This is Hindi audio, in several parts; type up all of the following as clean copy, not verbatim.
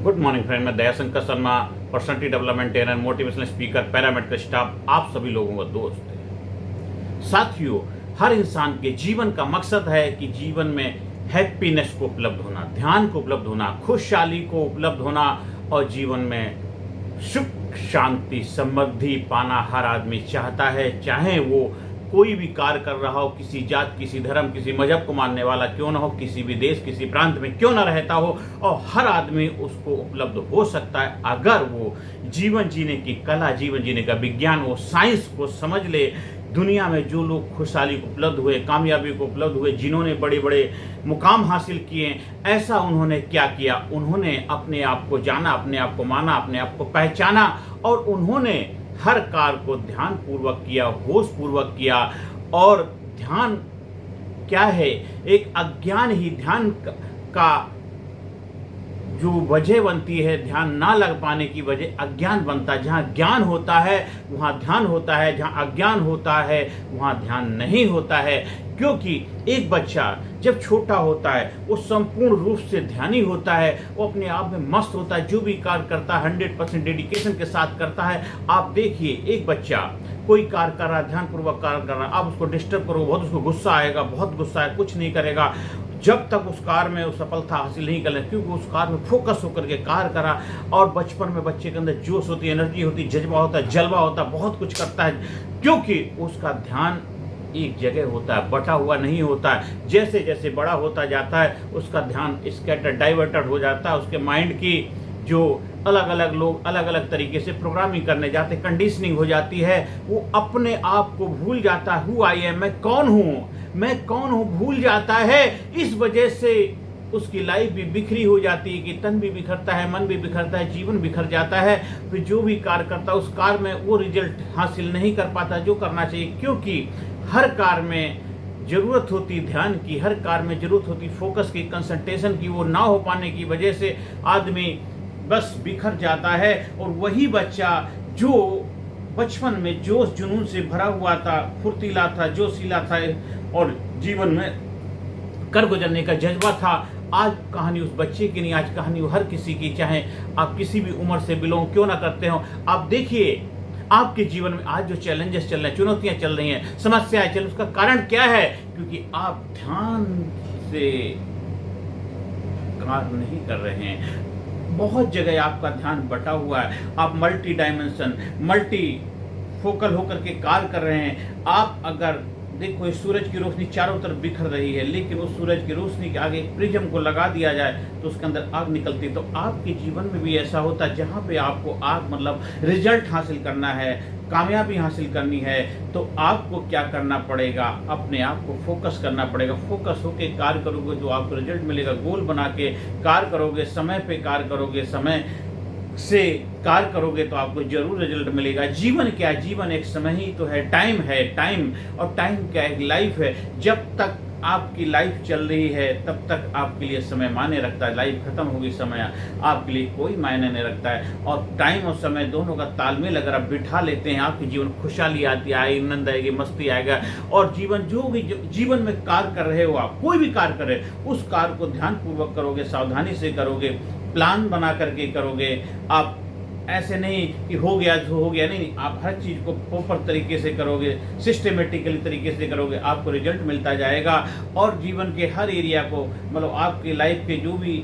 गुड मॉर्निंग फ्रेंड, मैं Dayashankar Sharma, personality development trainer, motivational speaker, paramedical staff, आप सभी लोगों का दोस्त है। साथियों, हर इंसान के जीवन का मकसद है कि जीवन में हैप्पीनेस को उपलब्ध होना, ध्यान को उपलब्ध होना, खुशहाली को उपलब्ध होना और जीवन में सुख शांति समृद्धि पाना हर आदमी चाहता है। चाहे वो कोई भी कार्य कर रहा हो, किसी जात, किसी धर्म, किसी मजहब को मानने वाला क्यों ना हो, किसी भी देश, किसी प्रांत में क्यों ना रहता हो, और हर आदमी उसको उपलब्ध हो सकता है अगर वो जीवन जीने की कला, जीवन जीने का विज्ञान, वो साइंस को समझ ले। दुनिया में जो लोग खुशहाली को उपलब्ध हुए, कामयाबी को उपलब्ध हुए, जिन्होंने बड़े बड़े मुकाम हासिल किए, ऐसा उन्होंने क्या किया? उन्होंने अपने आप को जाना, अपने आप को माना, अपने आप को पहचाना और उन्होंने हर कार्य को ध्यान पूर्वक किया, होश पूर्वक किया। और ध्यान क्या है? एक अज्ञान ही ध्यान का जो वजह बनती है, ध्यान ना लग पाने की वजह अज्ञान बनता है। जहाँ ज्ञान होता है वहाँ ध्यान होता है, जहाँ अज्ञान होता है वहाँ ध्यान नहीं होता है। क्योंकि एक बच्चा जब छोटा होता है वो संपूर्ण रूप से ध्यानी होता है, वो अपने आप में मस्त होता है, जो भी कार्य करता है 100% डेडिकेशन के साथ करता है। आप देखिए, एक बच्चा कोई कार्य कर रहा है, ध्यानपूर्वक कार्य कर रहा है, आप उसको डिस्टर्ब करो, बहुत उसको गुस्सा आएगा, बहुत गुस्सा है, कुछ नहीं करेगा जब तक उस कार्य में सफलता हासिल नहीं कर ले, क्योंकि उस कार्य में फोकस होकर के कार्य करा। और बचपन में बच्चे के अंदर जोश होती है, एनर्जी होती है, जज्बा होता है, जलवा होता है, बहुत कुछ करता है, क्योंकि उसका ध्यान एक जगह होता है, बटा हुआ नहीं होता है। जैसे जैसे बड़ा होता जाता है उसका ध्यान स्कैटर, डाइवर्टेड हो जाता है। उसके माइंड की जो अलग अलग लोग अलग अलग तरीके से प्रोग्रामिंग करने जाते, कंडीशनिंग हो जाती है, वो अपने आप को भूल जाता है। हु आई एम, मैं कौन हूँ भूल जाता है। इस वजह से उसकी लाइफ भी बिखरी हो जाती है कि तन भी बिखरता है, मन भी बिखरता है, जीवन बिखर जाता है। फिर जो भी कार्य करता है उस कार्य में वो रिजल्ट हासिल नहीं कर पाता जो करना चाहिए, क्योंकि हर कार्य में जरूरत होती ध्यान की, हर कार्य में जरूरत होती फोकस की, कंसंट्रेशन की। वो ना हो पाने की वजह से आदमी बस बिखर जाता है। और वही बच्चा जो बचपन में जोश जुनून से भरा हुआ था, फुर्तीला था, जोशीला था और जीवन में कर गुजरने का जज्बा था, आज कहानी उस बच्चे की नहीं, आज कहानी हर किसी की, चाहे आप किसी भी उम्र से बिलोंग क्यों ना करते हो। आप देखिए आपके जीवन में आज जो चैलेंजेस चल रहे हैं, चुनौतियां चल रही हैं, समस्याएं चल रही, उसका कारण क्या है? क्योंकि आप ध्यान से कार्य नहीं कर रहे हैं। बहुत जगह आपका ध्यान बटा हुआ है, आप मल्टी डायमेंशन, मल्टी फोकल होकर के कार्य कर रहे हैं। आप अगर देखो, इस सूरज की रोशनी चारों तरफ बिखर रही है, लेकिन उस सूरज की रोशनी के आगे एक प्रिज्म को लगा दिया जाए तो उसके अंदर आग निकलती है। तो आपके जीवन में भी ऐसा होता है, जहाँ पे आपको आग मतलब रिजल्ट हासिल करना है, कामयाबी हासिल करनी है, तो आपको क्या करना पड़ेगा? अपने आप को फोकस करना पड़ेगा। फोकस होके कार्य करोगे तो आपको रिजल्ट मिलेगा। गोल बना के कार्य करोगे, समय पे कार्य करोगे, समय से कार्य करोगे तो आपको जरूर रिजल्ट मिलेगा। जीवन क्या है? जीवन एक समय ही तो है, टाइम है, टाइम। और टाइम क्या है? लाइफ है। जब तक आपकी लाइफ चल रही है तब तक आपके लिए समय मायने रखता है। लाइफ खत्म होगी, समय आपके लिए कोई मायने नहीं रखता है। और टाइम और समय दोनों का तालमेल अगर आप बिठा लेते हैं, आपके जीवन खुशहाली आती है, आनंद आएगी, मस्ती आएगा। और जीवन जो भी जीवन में कार्य कर रहे हो, आप कोई भी कार्य कर रहे हो, उस कार्य को ध्यानपूर्वक करोगे, सावधानी से करोगे, प्लान बना करके करोगे। आप ऐसे नहीं कि हो गया जो हो गया, नहीं, आप हर चीज़ को प्रॉपर तरीके से करोगे, सिस्टमेटिकली तरीके से करोगे, आपको रिजल्ट मिलता जाएगा। और जीवन के हर एरिया को, मतलब आपकी लाइफ के जो भी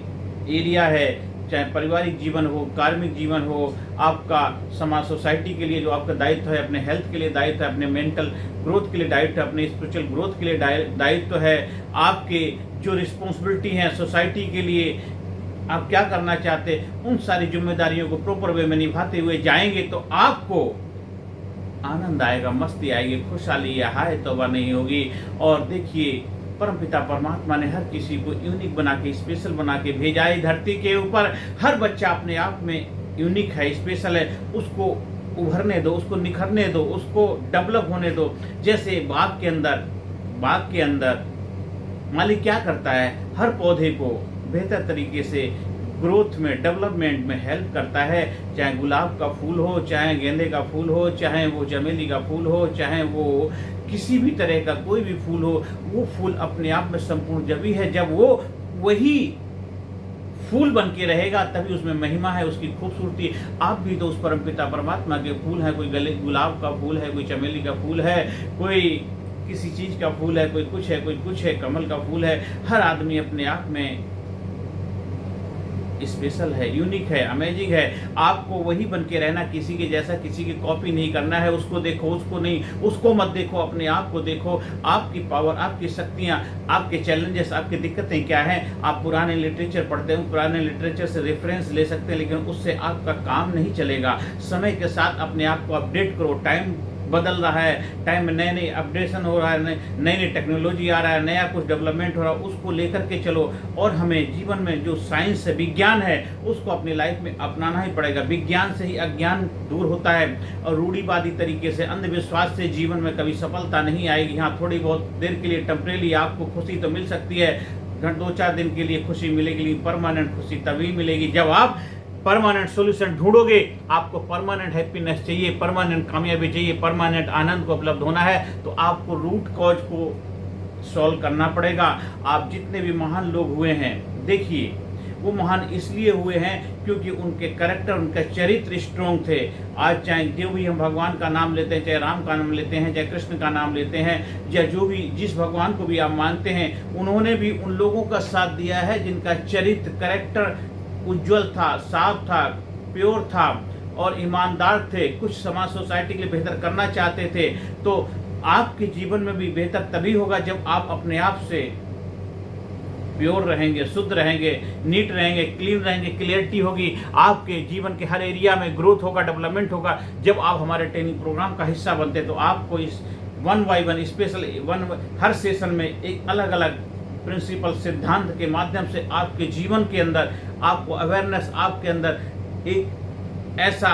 एरिया है, चाहे पारिवारिक जीवन हो, कार्मिक जीवन हो, आपका समाज सोसाइटी के लिए जो आपका दायित्व है, अपने हेल्थ के लिए दायित्व है, अपने मेंटल ग्रोथ के लिए दायित्व है, अपने स्पिरिचुअल ग्रोथ के लिए दायित्व है, आपके जो रिस्पॉन्सिबिलिटी है सोसाइटी के लिए, आप क्या करना चाहते हैं, उन सारी जिम्मेदारियों को प्रॉपर वे में निभाते हुए जाएंगे तो आपको आनंद आएगा, मस्ती आएगी, खुशहाली या हाय तौबा नहीं होगी। और देखिए, परमपिता परमात्मा ने हर किसी को यूनिक बना के, स्पेशल बना के भेजा है धरती के ऊपर। हर बच्चा अपने आप में यूनिक है, स्पेशल है, उसको उभरने दो, उसको निखरने दो, उसको डेवलप होने दो। जैसे बाग के अंदर मालिक क्या करता है? हर पौधे को बेहतर तरीके से ग्रोथ में, डेवलपमेंट में हेल्प करता है। चाहे गुलाब का फूल हो, चाहे गेंदे का फूल हो, चाहे वो चमेली का फूल हो, चाहे वो किसी भी तरह का कोई भी फूल हो, वो फूल अपने आप में संपूर्ण जब ही है जब वो वही फूल बन के रहेगा तभी उसमें महिमा है, उसकी खूबसूरती। आप भी तो उस परमपिता परमात्मा के फूल हैं। कोई गले गुलाब का फूल है, कोई चमेली का फूल है, कोई किसी चीज का फूल है, कोई कुछ है, कोई कुछ है, कमल का फूल है। हर आदमी अपने आप में स्पेशल है, यूनिक है, अमेजिंग है। आपको वही बन के रहना, किसी के जैसा, किसी की कॉपी नहीं करना है। उसको देखो, उसको नहीं, उसको मत देखो, अपने आप को देखो। आपकी पावर, आपकी शक्तियां, आपके चैलेंजेस, आपकी दिक्कतें क्या हैं। आप पुराने लिटरेचर पढ़ते हो, पुराने लिटरेचर से रेफरेंस ले सकते हैं, लेकिन उससे आपका काम नहीं चलेगा। समय के साथ अपने आप को अपडेट करो। टाइम बदल रहा है, टाइम में नए नए अपडेशन हो रहा है, नई नई टेक्नोलॉजी आ रहा है, नया कुछ डेवलपमेंट हो रहा है, उसको लेकर के चलो। और हमें जीवन में जो साइंस है, विज्ञान है, उसको अपनी लाइफ में अपनाना ही पड़ेगा। विज्ञान से ही अज्ञान दूर होता है, और रूढ़िवादी तरीके से, अंधविश्वास से जीवन में कभी सफलता नहीं आएगी। हाँ, थोड़ी बहुत देर के लिए टेम्परेरी आपको खुशी तो मिल सकती है, 2-4 दिन के लिए खुशी मिलेगी, लेकिन परमानेंट खुशी तभी मिलेगी जब आप परमानेंट सॉल्यूशन ढूंढोगे। आपको परमानेंट हैप्पीनेस चाहिए, परमानेंट कामयाबी चाहिए, परमानेंट आनंद को उपलब्ध होना है, तो आपको रूट कॉज को सॉल्व करना पड़ेगा। आप जितने भी महान लोग हुए हैं, देखिए वो महान इसलिए हुए हैं क्योंकि उनके कैरेक्टर, उनका चरित्र स्ट्रॉन्ग थे। आज चाहे जो भी हम भगवान का नाम लेते हैं, चाहे राम का नाम लेते हैं, चाहे कृष्ण का नाम लेते हैं, या जो भी जिस भगवान को भी आप मानते हैं, उन्होंने भी उन लोगों का साथ दिया है जिनका चरित्र, कैरेक्टर उज्जवल था, साफ था, प्योर था और ईमानदार थे, कुछ समाज सोसाइटी के लिए बेहतर करना चाहते थे। तो आपके जीवन में भी बेहतर तभी होगा जब आप अपने आप से प्योर रहेंगे, शुद्ध रहेंगे, नीट रहेंगे, क्लीन रहेंगे, क्लियरिटी होगी। आपके जीवन के हर एरिया में ग्रोथ होगा, डेवलपमेंट होगा। जब आप हमारे ट्रेनिंग प्रोग्राम का हिस्सा बनते हैं तो आपको इस 1 by 1 स्पेशल हर सेशन में एक अलग अलग प्रिंसिपल, सिद्धांत के माध्यम से आपके जीवन के अंदर आपको अवेयरनेस, आपके अंदर एक ऐसा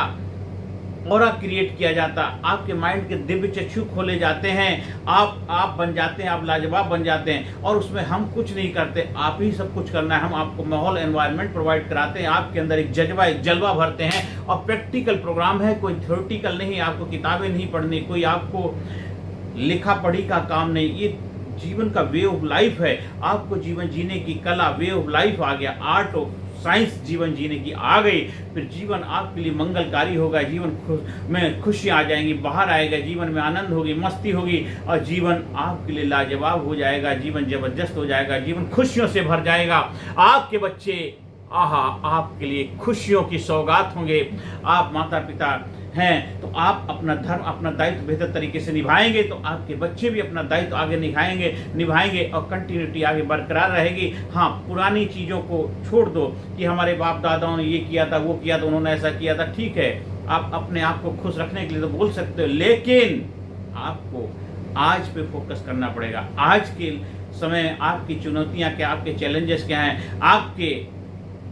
ऑरा क्रिएट किया जाता, आपके माइंड के दिव्य चक्षु खोले जाते हैं, आप बन जाते हैं, आप लाजवाब बन जाते हैं। और उसमें हम कुछ नहीं करते, आप ही सब कुछ करना है। हम आपको माहौल, एनवायरनमेंट प्रोवाइड कराते हैं, आपके अंदर एक जज्बा, एक जलवा भरते हैं। और प्रैक्टिकल प्रोग्राम है, कोई थ्योरेटिकल नहीं। आपको किताबें नहीं पढ़नी, कोई आपको लिखा पढ़ी का काम नहीं। ये जीवन का वे ऑफ लाइफ है। आपको जीवन जीने की कला, वे ऑफ लाइफ आ गया, आर्ट ऑफ साइंस जीवन जीने की आ गई। फिर जीवन आपके लिए मंगलकारी होगा, जीवन में खुशियां आ जाएंगी, बाहर आएगा, जीवन में आनंद होगी, मस्ती होगी, और जीवन आपके लिए लाजवाब हो जाएगा, जीवन जबरदस्त हो जाएगा, जीवन खुशियों से भर जाएगा। आपके बच्चे आपके लिए खुशियों की सौगात होंगे। आप माता पिता हैं तो आप अपना धर्म, अपना दायित्व बेहतर तरीके से निभाएंगे, तो आपके बच्चे भी अपना दायित्व आगे निभाएंगे और कंटिन्यूटी आगे बरकरार रहेगी। हाँ, पुरानी चीज़ों को छोड़ दो कि हमारे बाप दादाओं ने ये किया था, वो किया था, उन्होंने ऐसा किया था। ठीक है, आप अपने आप को खुश रखने के लिए तो बोल सकते हो, लेकिन आपको आज पे फोकस करना पड़ेगा। आज के समय आपकी चुनौतियाँ क्या, आपके चैलेंजेस क्या हैं, आपके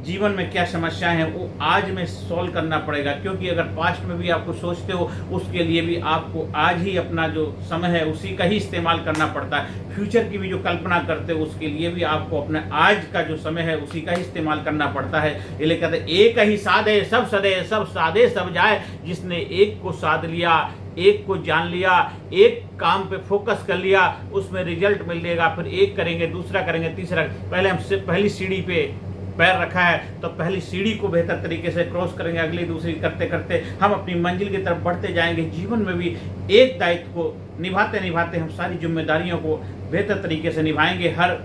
जीवन में क्या समस्याएं हैं, वो आज में सॉल्व करना पड़ेगा। क्योंकि अगर पास्ट में भी आपको सोचते हो, उसके लिए भी आपको आज ही अपना जो समय है उसी का ही इस्तेमाल करना पड़ता है। फ्यूचर की भी जो कल्पना करते हो, उसके लिए भी आपको अपने आज का जो समय है उसी का ही इस्तेमाल करना पड़ता है। इसलिए कहते हैं, एक ही साधे सब सदे, सब साधे सब जाए। जिसने एक को साध लिया, एक को जान लिया, एक काम पे फोकस कर लिया, उसमें रिजल्ट मिलेगा। फिर एक करेंगे, दूसरा करेंगे, तीसरा। पहले हम पहली सीढ़ी पे पैर रखा है तो पहली सीढ़ी को बेहतर तरीके से क्रॉस करेंगे, अगली दूसरी करते करते हम अपनी मंजिल की तरफ बढ़ते जाएंगे। जीवन में भी एक दायित्व को निभाते निभाते हम सारी जिम्मेदारियों को बेहतर तरीके से निभाएंगे। हर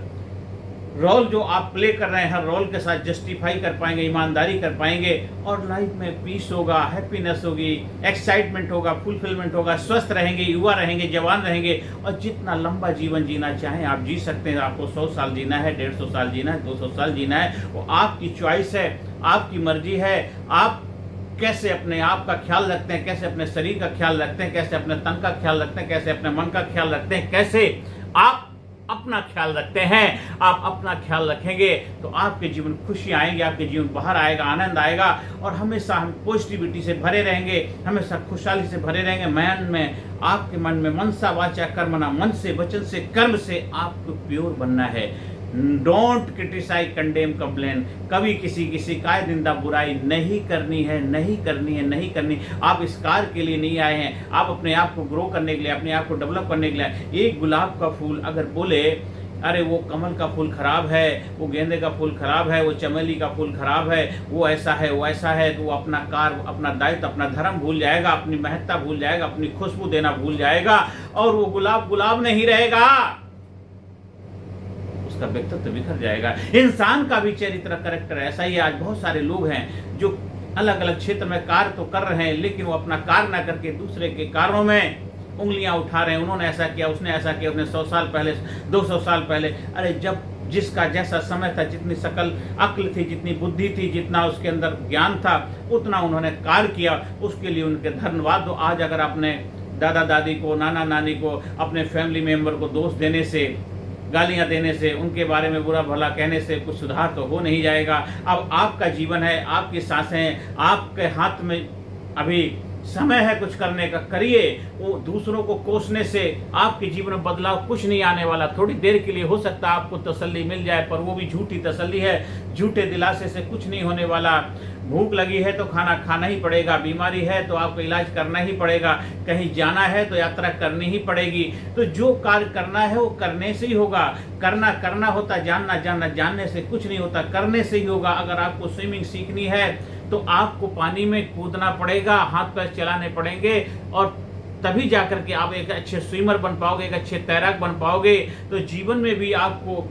रोल जो आप प्ले कर रहे हैं, हर रोल के साथ जस्टिफाई कर पाएंगे, ईमानदारी कर पाएंगे, और लाइफ में पीस होगा, हैप्पीनेस होगी, एक्साइटमेंट होगा, फुलफिलमेंट होगा, स्वस्थ रहेंगे, युवा रहेंगे, जवान रहेंगे, और जितना लंबा जीवन जीना चाहें आप जी सकते हैं। आपको 100 साल जीना है, 150 साल जीना है, 200 साल जीना है, वो आपकी चॉइस है, आपकी मर्जी है। आप कैसे अपने आप का ख्याल रखते हैं, कैसे अपने शरीर का ख्याल रखते हैं, कैसे अपने तन का ख्याल रखते हैं, कैसे अपने मन का ख्याल रखते हैं, कैसे आप अपना ख्याल रखते हैं। आप अपना ख्याल रखेंगे तो आपके जीवन खुशी आएंगे, आपके जीवन बाहर आएगा, आनंद आएगा, और हमेशा हम पॉजिटिविटी से भरे रहेंगे, हमेशा खुशहाली से भरे रहेंगे। आपके मन में मनसा वाचा कर्मणा, मन से, वचन से, कर्म से आपको प्योर बनना है। Don't criticise, condemn, complain. कभी किसी की शिकायत, निंदा, बुराई नहीं करनी है, नहीं करनी है, नहीं करनी। आप इस कार्य के लिए नहीं आए हैं, आप अपने आप को ग्रो करने के लिए, अपने आप को डेवलप करने के लिए। एक गुलाब का फूल अगर बोले अरे वो कमल का फूल खराब है, वो गेंदे का फूल खराब है, वो चमेली का फूल खराब है, वो ऐसा है, वो ऐसा है, तो वो अपना कार्य, अपना दायित्व, अपना धर्म भूल जाएगा, अपनी महत्ता भूल जाएगा, अपनी खुशबू देना भूल जाएगा और वो गुलाब गुलाब नहीं रहेगा, उसका व्यक्तित्व बिखर जाएगा। इंसान का भी चरित्र, कैरेक्टर ऐसा ही है। आज बहुत सारे लोग हैं जो अलग अलग क्षेत्र में कार्य तो कर रहे हैं, लेकिन वो अपना कार्य ना करके दूसरे के कार्यों में उंगलियां उठा रहे हैं। उन्होंने ऐसा किया, उसने ऐसा किया, उसने 100 साल पहले, 200 साल पहले। अरे जब जिसका जैसा समय था, जितनी सकल अक्ल थी, जितनी बुद्धि थी, जितना उसके अंदर ज्ञान था, उतना उन्होंने कार्य किया, उसके लिए उनके धन्यवाद दो। आज अगर अपने दादा दादी को, नाना नानी को, अपने फैमिली मेंबर को दोष देने से, गालियां देने से, उनके बारे में बुरा भला कहने से कुछ सुधार तो हो नहीं जाएगा। अब आपका जीवन है, आपकी सांसें हैं, आपके हाथ में अभी समय है कुछ करने का, करिए। वो दूसरों को कोसने से आपके जीवन में बदलाव कुछ नहीं आने वाला। थोड़ी देर के लिए हो सकता है आपको तसल्ली मिल जाए, पर वो भी झूठी तसल्ली है। झूठे दिलासे से कुछ नहीं होने वाला। भूख लगी है तो खाना खाना ही पड़ेगा, बीमारी है तो आपको इलाज करना ही पड़ेगा, कहीं जाना है तो यात्रा करनी ही पड़ेगी। तो जो कार्य करना है वो करने से ही होगा। करना करना होता, जानना जानना जानने से कुछ नहीं होता, करने से ही होगा। अगर आपको स्विमिंग सीखनी है तो आपको पानी में कूदना पड़ेगा, हाथ पैर चलाने पड़ेंगे, और तभी जाकर के आप एक अच्छे स्विमर बन पाओगे, एक अच्छे तैराक बन पाओगे। तो जीवन में भी आपको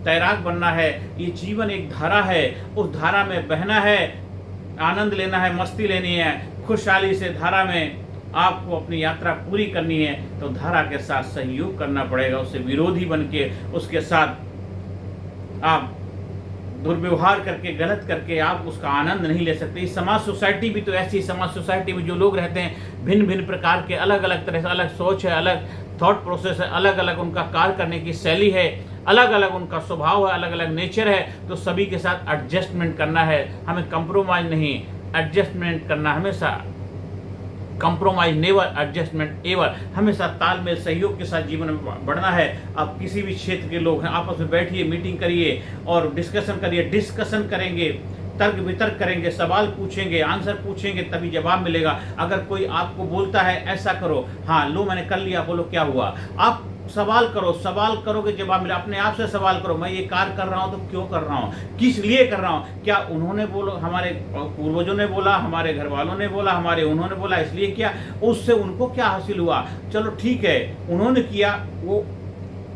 तैराक बनना है। ये जीवन एक धारा है, उस धारा में बहना है, आनंद लेना है, मस्ती लेनी है, खुशहाली से धारा में आपको अपनी यात्रा पूरी करनी है। तो धारा के साथ सहयोग करना पड़ेगा, उससे विरोधी बन के उसके साथ आप दुर्व्यवहार करके, गलत करके आप उसका आनंद नहीं ले सकते। इस समाज सोसाइटी भी तो ऐसी समाज सोसाइटी में जो लोग रहते हैं, भिन्न भिन्न प्रकार के, अलग अलग तरह से, अलग सोच है, अलग थॉट प्रोसेस है, अलग अलग उनका कार्य करने की शैली है, अलग अलग उनका स्वभाव है, अलग अलग नेचर है। तो सभी के साथ एडजस्टमेंट करना है, हमें कंप्रोमाइज नहीं, एडजस्टमेंट करना हमेशा। Compromise never, adjustment ever. हमेशा तालमेल, सहयोग के साथ जीवन में बढ़ना है। आप किसी भी क्षेत्र के लोग हैं, आपस में बैठिए, मीटिंग करिए और डिस्कशन करिए। डिस्कशन करेंगे, तर्क वितर्क करेंगे, सवाल पूछेंगे, आंसर पूछेंगे, तभी जवाब मिलेगा। अगर कोई आपको बोलता है ऐसा करो, हाँ लो मैंने कर लिया, बोलो क्या हुआ। आप सवाल करो, सवाल करोगे जवाब मिला। अपने आप से सवाल करो, मैं ये कार्य कर रहा हूँ तो क्यों कर रहा हूँ, किस लिए कर रहा हूँ, क्या उन्होंने बोलो, हमारे पूर्वजों ने बोला, हमारे घर वालों ने बोला, हमारे उन्होंने बोला इसलिए किया, उससे उनको क्या हासिल हुआ। चलो ठीक है, उन्होंने किया, वो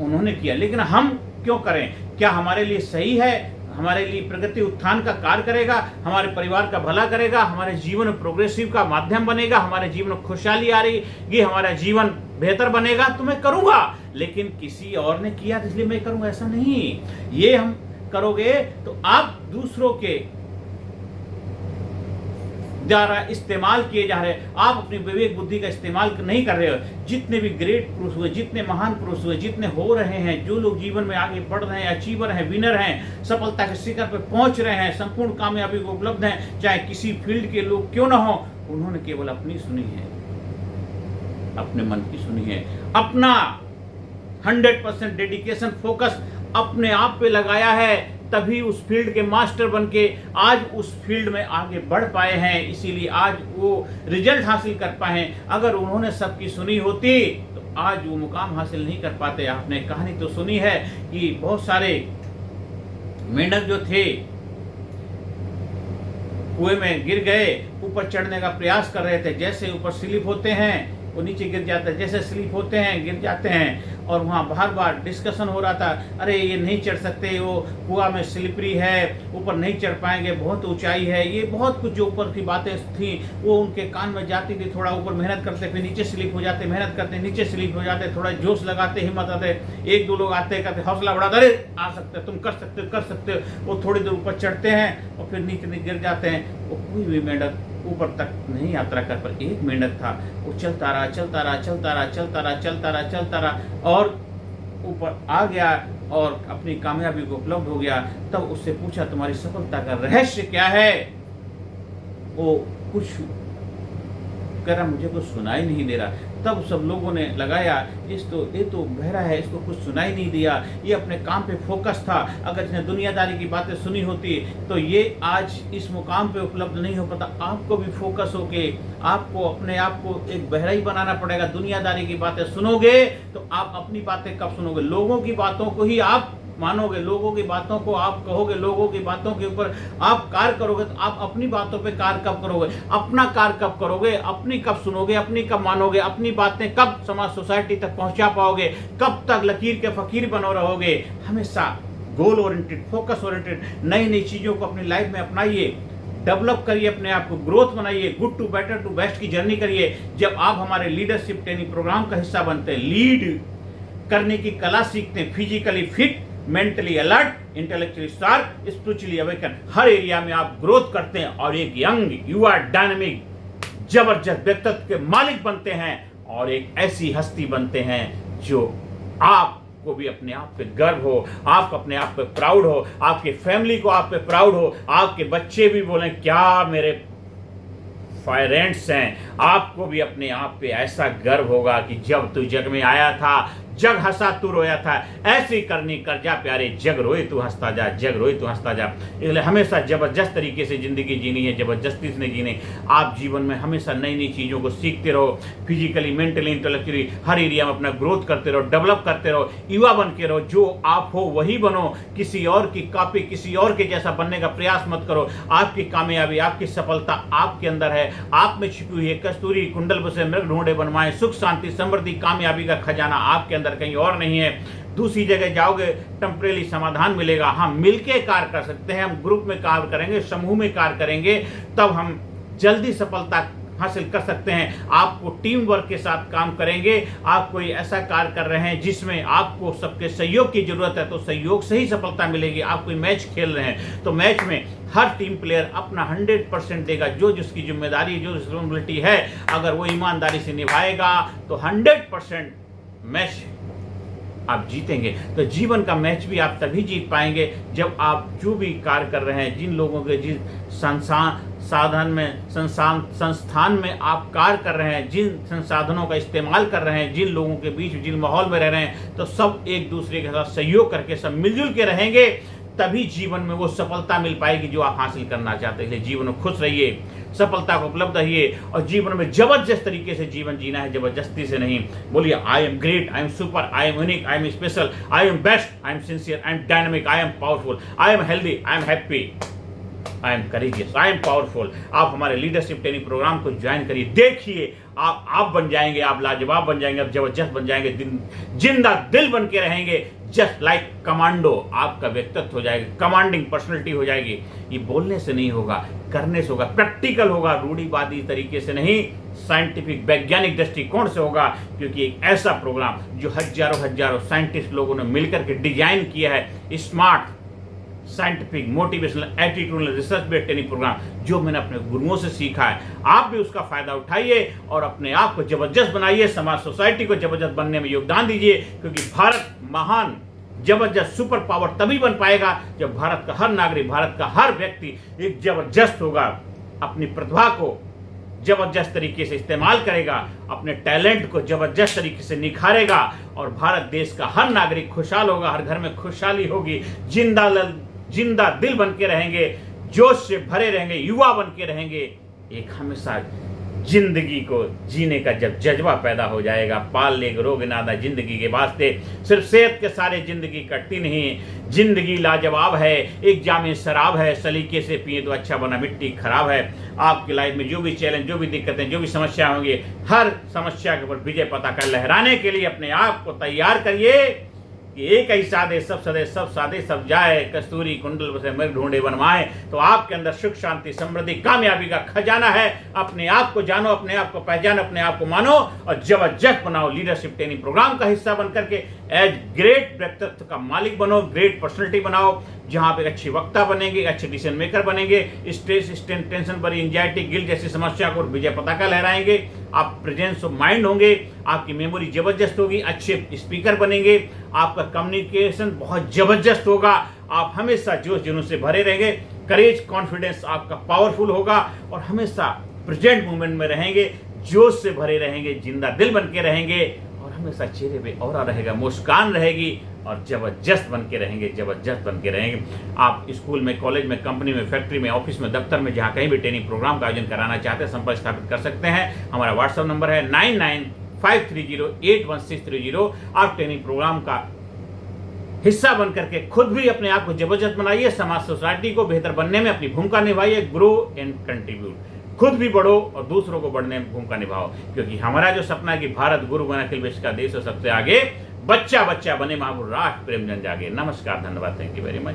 उन्होंने किया, लेकिन हम क्यों करें, क्या हमारे लिए सही है, हमारे लिए प्रगति उत्थान का कार्य करेगा, हमारे परिवार का भला करेगा, हमारे जीवन में प्रोग्रेसिव का माध्यम बनेगा, हमारे जीवन में खुशहाली आ रही, ये हमारा जीवन बेहतर बनेगा तो मैं करूंगा। लेकिन किसी और ने किया इसलिए मैं करूंगा, ऐसा नहीं। ये हम करोगे तो आप दूसरों के द्वारा इस्तेमाल किए जा रहे, आप अपनी विवेक बुद्धि का इस्तेमाल नहीं कर रहे हो। जितने भी ग्रेट पुरुष हुए, जितने महान पुरुष हुए, जितने हो रहे हैं, जो लोग जीवन में आगे बढ़ रहे हैं, अचीवर हैं, विनर हैं, सफलता के शिखर पर पहुंच रहे हैं, संपूर्ण कामयाबी को उपलब्ध हैं, चाहे किसी फील्ड के लोग क्यों ना हो, उन्होंने केवल अपनी सुनी है, अपने मन की सुनी है, अपना 100% डेडिकेशन, फोकस अपने आप पे लगाया है, तभी उस फील्ड के मास्टर बन के आज उस फील्ड में आगे बढ़ पाए हैं। इसीलिए आज वो रिजल्ट हासिल कर पाए हैं। अगर उन्होंने सबकी सुनी होती तो आज वो मुकाम हासिल नहीं कर पाते। आपने कहानी तो सुनी है कि बहुत सारे मेंढक जो थे कुएं में गिर गए, ऊपर चढ़ने का प्रयास कर रहे थे, जैसे ऊपर स्लिप होते हैं वो नीचे गिर जाते हैं, जैसे स्लिप होते हैं गिर जाते हैं। और वहाँ बार बार डिस्कशन हो रहा था, अरे ये नहीं चढ़ सकते, वो कुआ में स्लिपरी है, ऊपर नहीं चढ़ पाएंगे, बहुत ऊंचाई है, ये बहुत कुछ जो ऊपर की बातें थी वो उनके कान में जाती थी। थोड़ा ऊपर मेहनत करते, फिर नीचे स्लिप हो जाते, मेहनत करते नीचे स्लिप हो जाते, थोड़ा जोश लगाते, हिम्मत आते, एक दो लोग आते करते हौसला बढ़ाते, अरे आ सकते, तुम कर सकते हो, कर सकते हो। वो थोड़ी देर ऊपर चढ़ते हैं और फिर नीचे गिर जाते हैं। वो कोई भी मेंढक ऊपर तक नहीं यात्रा कर पर एक मेंढक था, वो चलता रहा, चलता रहा, चलता रहा, चलता रहा, चलता रहा, चलता रहा और ऊपर आ गया और अपनी कामयाबी को उपलब्ध हो गया। तब उससे पूछा, तुम्हारी सफलता का रहस्य क्या है। वो कुछ कह रहा, मुझे कुछ सुनाई नहीं दे रहा। तब सब लोगों ने लगाया, ये तो बहरा है, इसको कुछ सुनाई नहीं दिया, ये अपने काम पे फोकस था, अगर इसने दुनियादारी की बातें सुनी होती तो ये आज इस मुकाम पे उपलब्ध नहीं हो पाता। आपको भी फोकस होके आपको अपने आप को एक बहरा ही बनाना पड़ेगा। दुनियादारी की बातें सुनोगे तो आप अपनी बातें कब सुनोगे? लोगों की बातों को ही आप मानोगे, लोगों की बातों को आप कहोगे, लोगों की बातों के ऊपर आप कार्य करोगे, तो आप अपनी बातों पे कार्य कब करोगे? अपना कार्य कब करोगे? अपनी कब सुनोगे? अपनी कब मानोगे? अपनी बातें कब समाज सोसाइटी तक पहुंचा पाओगे? कब तक लकीर के फकीर बनो रहोगे? हमेशा गोल ओरिएंटेड, फोकस ओरिएंटेड नई नई चीजों को अपनी लाइफ में अपनाइए, डेवलप करिए, अपने आप को ग्रोथ बनाइए, good to better to best की जर्नी करिए। जब आप हमारे लीडरशिप ट्रेनिंग प्रोग्राम का हिस्सा बनते हैं, लीड करने की कला सीखते हैं, physically fit, mentally alert, intellectually sharp, spiritually awaken, हर एरिया में आप ग्रोथ करते हैं और एक यंग युवा डायनामिक जबरदस्त व्यक्तित्व के मालिक बनते हैं और एक ऐसी हस्ती बनते हैं जो आपको भी अपने आप पे गर्व हो, आप अपने आप पे प्राउड हो, आपके फैमिली को आप पे प्राउड हो, आपके बच्चे भी बोलें क्या मेरे पेरेंट्स हैं। आपको भी अपने आप पे ऐसा गर्व होगा कि जब तू जग में आया था, जग हंसा तू रोया था, ऐसी करनी कर जा प्यारे, जग रोए तू हंसता जा, जग रोए तू हंसता जा। इसलिए हमेशा जबरदस्त तरीके से जिंदगी जीनी है, जबरदस्ती से नहीं जीनी। आप जीवन में हमेशा नई नई चीज़ों को सीखते रहो, फिजिकली, मेंटली, इंटेलेक्चुअली हर एरिया में अपना ग्रोथ करते रहो, डेवलप करते रहो, युवा बन के रहो। जो आप हो वही बनो, किसी और की कॉपी, किसी और के जैसा बनने का प्रयास मत करो। आपकी कामयाबी, आपकी सफलता आपके अंदर है, आप में छिपी हुई है। कस्तूरी कुंडल बसे मृग ढूंढे बनवाए, सुख शांति समृद्धि कामयाबी का खजाना आपके अंदर कहीं और नहीं है। दूसरी जगह जाओगे टेम्परेरी समाधान मिलेगा। हम मिलके कार्य कर सकते हैं, हम ग्रुप में कार्य करेंगे, समूह में कार्य करेंगे, तब हम जल्दी सफलता हासिल कर सकते हैं। आपको टीम वर्क के साथ काम करेंगे। आप कोई ऐसा कार्य कर रहे हैं जिसमें आपको सबके सहयोग की जरूरत है, तो सहयोग से ही सफलता मिलेगी। आप कोई मैच खेल रहे हैं तो मैच में हर टीम प्लेयर अपना 100% देगा, जो जिसकी जिम्मेदारी, जो रिस्पॉन्सिबिलिटी है, अगर वो ईमानदारी से निभाएगा तो 100% मैच आप जीतेंगे। तो जीवन का मैच भी आप तभी जीत पाएंगे जब आप जो भी कार्य कर रहे हैं, जिन लोगों के जिस संस्थान में आप कार्य कर रहे हैं, जिन संसाधनों का इस्तेमाल कर रहे हैं, जिन लोगों के बीच, जिन माहौल में रह रहे हैं, तो सब एक दूसरे के साथ सहयोग करके, सब मिलजुल के रहेंगे, तभी जीवन में वो सफलता मिल पाएगी जो आप हासिल करना चाहते हैं। जीवन में खुश रहिए, सफलता को उपलब्ध रहिए और जीवन में जबरदस्त तरीके से जीवन जीना है, जबरदस्ती से नहीं। बोलिए I am great, I am super, I am unique, I am special, I am best, I am sincere, I am dynamic, I am powerful, I am healthy, I am happy, I am courageous, I am powerful. आप हमारे लीडरशिप ट्रेनिंग प्रोग्राम को ज्वाइन करिए, देखिए आप बन जाएंगे, आप लाजवाब बन जाएंगे, आप जबरदस्त बन जाएंगे, जिंदा दिल बन के रहेंगे, जस्ट लाइक कमांडो। आपका व्यक्तित्व हो जाएगा, कमांडिंग पर्सनैलिटी हो जाएगी। ये बोलने से नहीं होगा, करने से होगा, प्रैक्टिकल होगा, रूढ़िवादी तरीके से नहीं, साइंटिफिक वैज्ञानिक दृष्टिकोण से होगा। क्योंकि एक ऐसा प्रोग्राम जो हजारों साइंटिस्ट लोगों ने मिलकर के डिजाइन किया है, smart scientific motivational attitudinal research based training programme, जो मैंने अपने गुरुओं से सीखा है। आप भी उसका फायदा उठाइए और अपने आप को जबरदस्त बनाइए, समाज सोसाइटी को जबरदस्त बनने में योगदान दीजिए। क्योंकि भारत महान जबरदस्त सुपर पावर तभी बन पाएगा जब भारत का हर नागरिक, भारत का हर व्यक्ति एक जबरदस्त होगा, अपनी प्रतिभा को जबरदस्त तरीके से इस्तेमाल करेगा, अपने टैलेंट को जबरदस्त तरीके से निखारेगा और भारत देश का हर नागरिक खुशहाल होगा, हर घर में खुशहाली होगी, जिंदा दिल बन के रहेंगे, जोश से भरे रहेंगे, युवा बन के रहेंगे। एक हमेशा जिंदगी को जीने का जब जज्बा पैदा हो जाएगा, पाल ले रोग नादा जिंदगी के वास्ते, सिर्फ सेहत के सारे जिंदगी कटती नहीं। जिंदगी लाजवाब है, एक जामे शराब है, सलीके से पिए तो अच्छा बना मिट्टी खराब है। आपकी लाइफ में जो भी चैलेंज, जो भी दिक्कतें, जो भी समस्या होंगी, हर समस्या के ऊपर विजय पताका लहराने के लिए अपने आप को तैयार करिए कि एक ही सादे सब सदे, सब सादे सब जाए, कस्तूरी कुंडल बसे मृग ढूंढे बनवाए। तो आपके अंदर सुख शांति समृद्धि कामयाबी का खजाना है। अपने आप को जानो, अपने आप को पहचानो, अपने आप को मानो और जबरदस्त बनाओ। लीडरशिप ट्रेनिंग प्रोग्राम का हिस्सा बन करके एज ग्रेट व्यक्तित्व का मालिक बनो, ग्रेट पर्सनैलिटी बनाओ, जहां पे अच्छे वक्ता बनेंगे, अच्छे डिसीजन मेकर बनेंगे, स्ट्रेस, टेंशन भरी एंजाइटी, गिल्ट जैसी समस्या को विजय पताका लहराएंगे। आप प्रेजेंस ऑफ माइंड होंगे, आपकी मेमोरी जबरदस्त होगी, अच्छे स्पीकर बनेंगे, आपका कम्युनिकेशन बहुत जबरदस्त होगा, आप हमेशा जोश जुनून से भरे रहेंगे, करेज कॉन्फिडेंस आपका पावरफुल होगा और हमेशा प्रेजेंट मोमेंट में रहेंगे, जोश से भरे रहेंगे, जिंदा दिल बन के रहेंगे और हमेशा चेहरे पे ऑरा रहेगा, मुस्कान रहेगी और जबरदस्त बन के रहेंगे, जबरदस्त बन के रहेंगे। आप स्कूल में, कॉलेज में, कंपनी में, फैक्ट्री में, ऑफिस में, दफ्तर में, जहाँ कहीं भी ट्रेनिंग प्रोग्राम का आयोजन कराना चाहते हैं, संपर्क स्थापित कर सकते हैं। हमारा व्हाट्सएप नंबर है 9953081630। आप ट्रेनिंग प्रोग्राम का हिस्सा बन करके खुद भी अपने आप को जबरदस्त बनाइए, समाज सोसाइटी को बेहतर बनने में अपनी भूमिका निभाइए। ग्रो एंड कंट्रीब्यूट, खुद भी बढ़ो और दूसरों को बढ़ने में भूमिका निभाओ, क्योंकि हमारा जो सपना है कि भारत गुरु बना अखिल विश्व का देश और सबसे आगे बच्चा बच्चा बने, महापुर राष्ट्र प्रेम जन जागे। नमस्कार, धन्यवाद, थैंक यू वेरी मच।